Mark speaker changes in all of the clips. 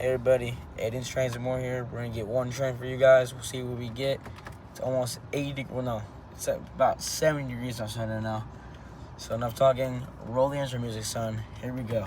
Speaker 1: Hey everybody, Aiden's Trains and More here. We're gonna get one train for you guys. We'll see what we get. It's almost 80, well no, it's at about 70 degrees outside right now. So enough talking, roll the intro music, son. Here we go.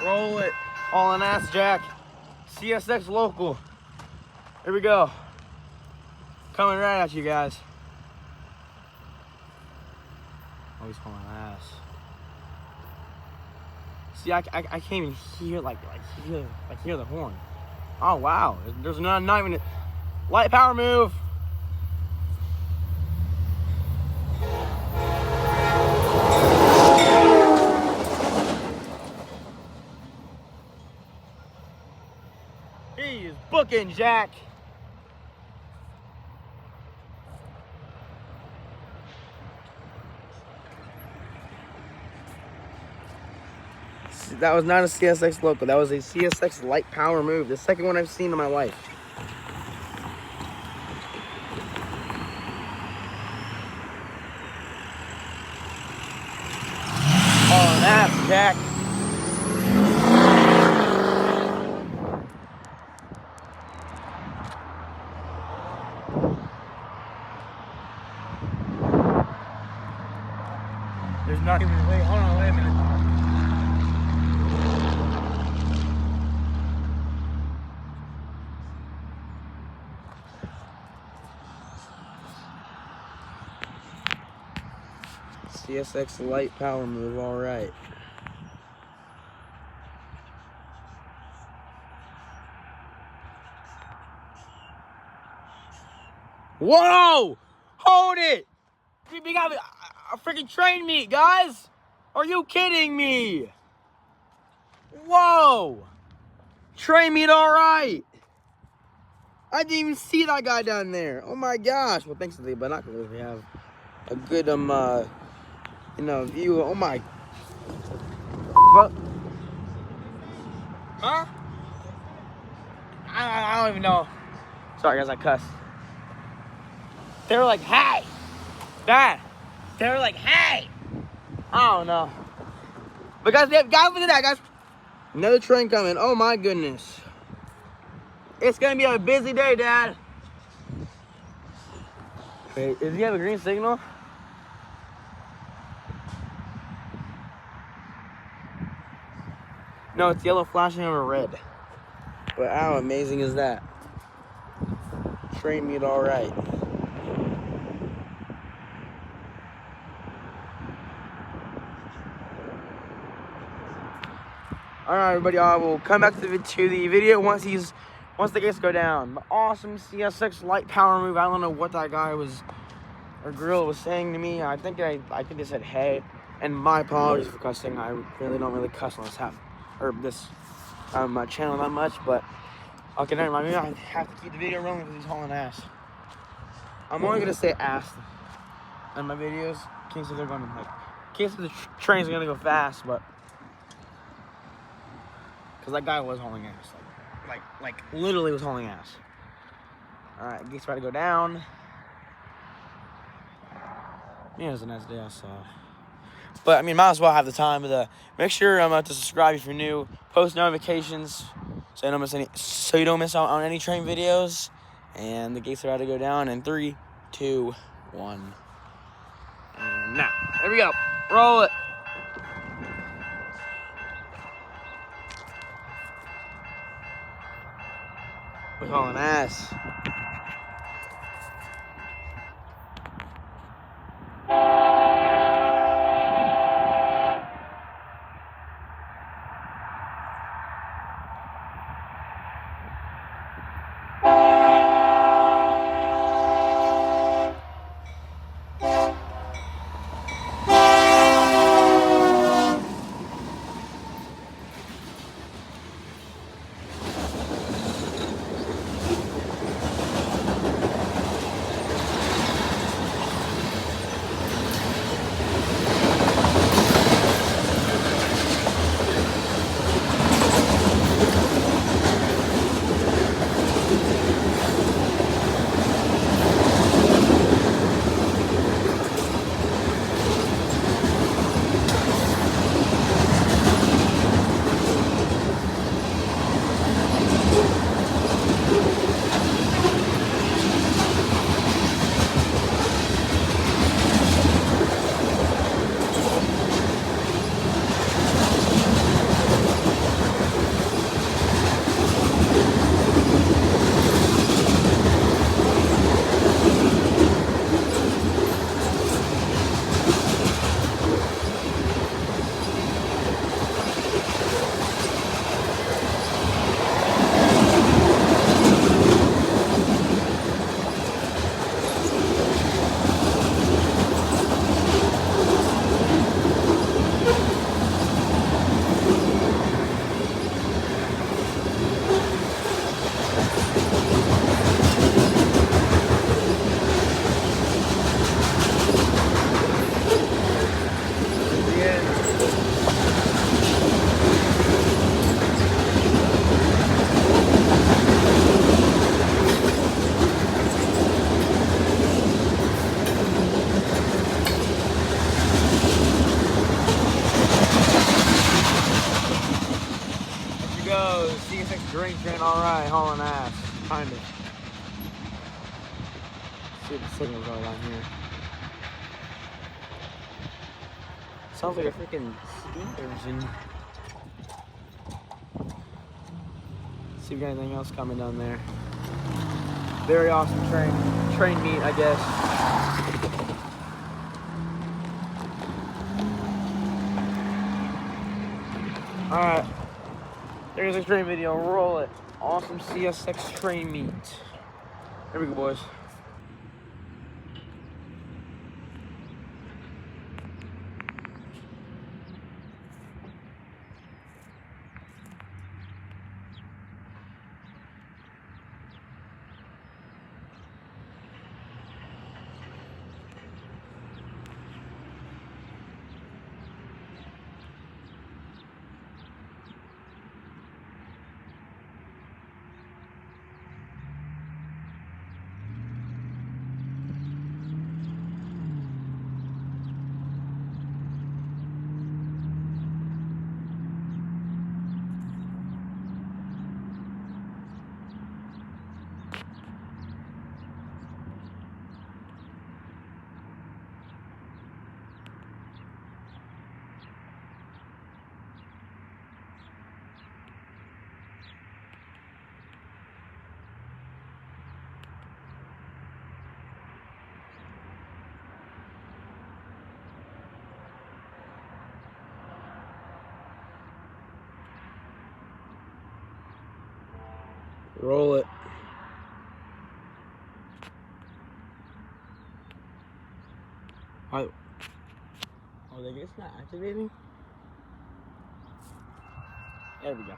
Speaker 1: Roll it, all on ass jack, CSX local. Here we go. Coming right at you guys. Oh, he's hauling ass. See, I can't even hear hear the horn. Oh wow, there's not even a light power move. He is booking Jack. That was not a CSX local. That was a CSX light power move. The second one I've seen in my life. Oh, that's Jack. There's not even a way. Hold on, wait a minute. CSX light power move, all right. Whoa! Hold it! We got a freaking train meet, guys! Are you kidding me? Whoa! Train meet, all right. I didn't even see that guy down there. Oh my gosh! Well, thanks to the binoculars, we have a good view. Oh my. What? Huh? I don't even know. Sorry guys, I cuss. They were like, hey! Dad! They were like, hey! I don't know. But guys, look at that, guys. Another train coming. Oh my goodness. It's gonna be a busy day, Dad. Wait, does he have a green signal? No, it's yellow flashing over red. But how amazing is that? Train meet, all right. All right, everybody. I will come back to the video once the gates go down. The awesome CSX light power move. I don't know what that guy or girl was saying to me. I think they said hey. And my apologies for cussing. I really don't cuss on this channel that much. But okay, never mind. Maybe I have to keep the video rolling because he's hauling ass. I'm only gonna say ass in my videos in case they're going in case the train's gonna go fast, but. Because that guy was hauling ass. Like literally was hauling ass. Alright, gate's about to go down. Yeah, it was a nice day outside. But, I mean, might as well have the time to make sure to subscribe if you're new. Post notifications so you don't miss out on any train videos. And the gates are about to go down in 3, 2, 1. And now, there we go. Roll it. We're hauling ass. Go, CSX grain train, alright, hauling ass, kind of. See what the signals are down here. Sounds like a freaking steam engine. See if we got anything else coming down there. Very awesome train meet, I guess. Alright. There's a train video. Roll it. Awesome CSX train meet. Here we go, boys. Roll it. Oh, they guess not activating? There we go.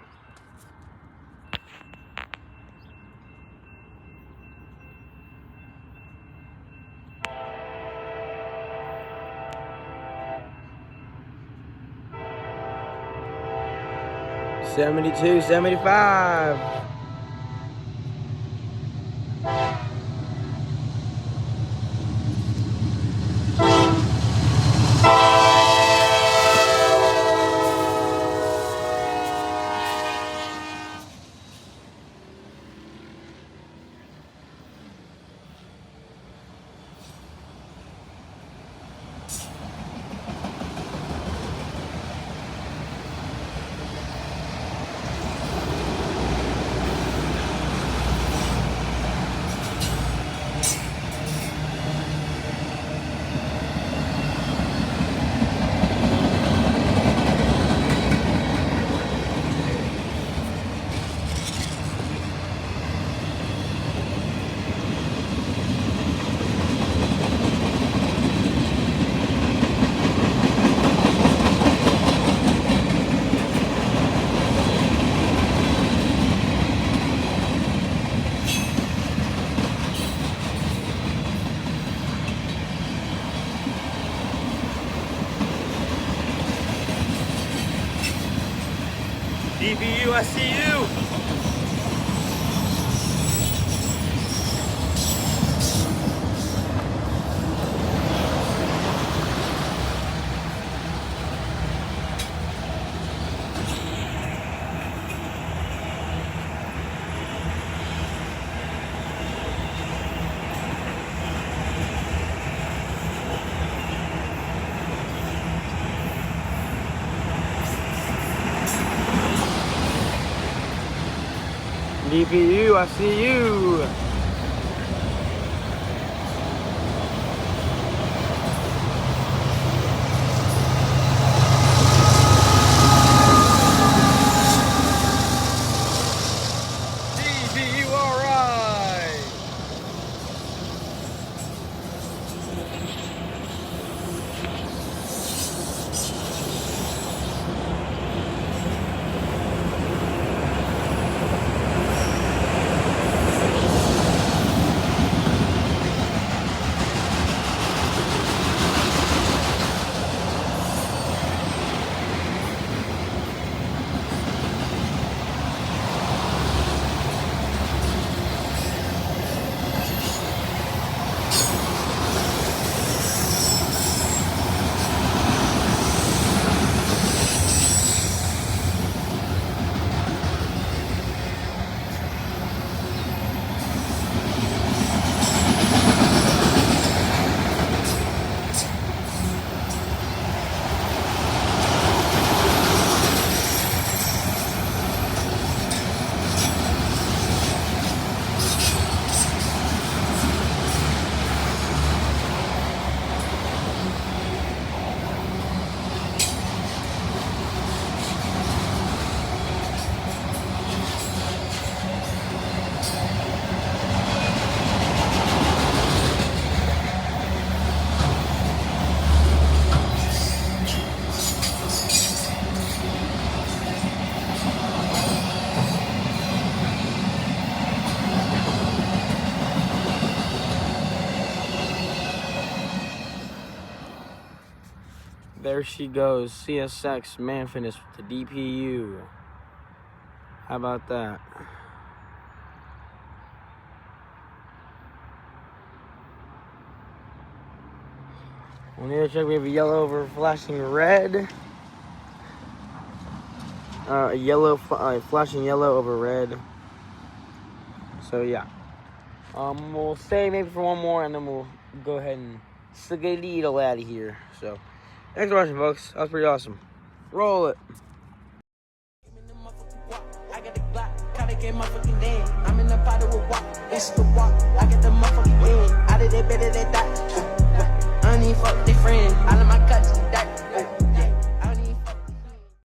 Speaker 1: $72, $75. DPU, I see you. DPU, I see you. DPU, all right. There she goes, CSX Man Fitness with the DPU. How about that? On the other check, we have a yellow over flashing red. Flashing yellow over red. So yeah. We'll stay maybe for one more, and then we'll go ahead and skedaddle out of here. So, thanks for watching, folks. That was pretty awesome. Roll it. I got the Glock, gotta get my fucking name. I'm in the bottle with walk, it's the walk.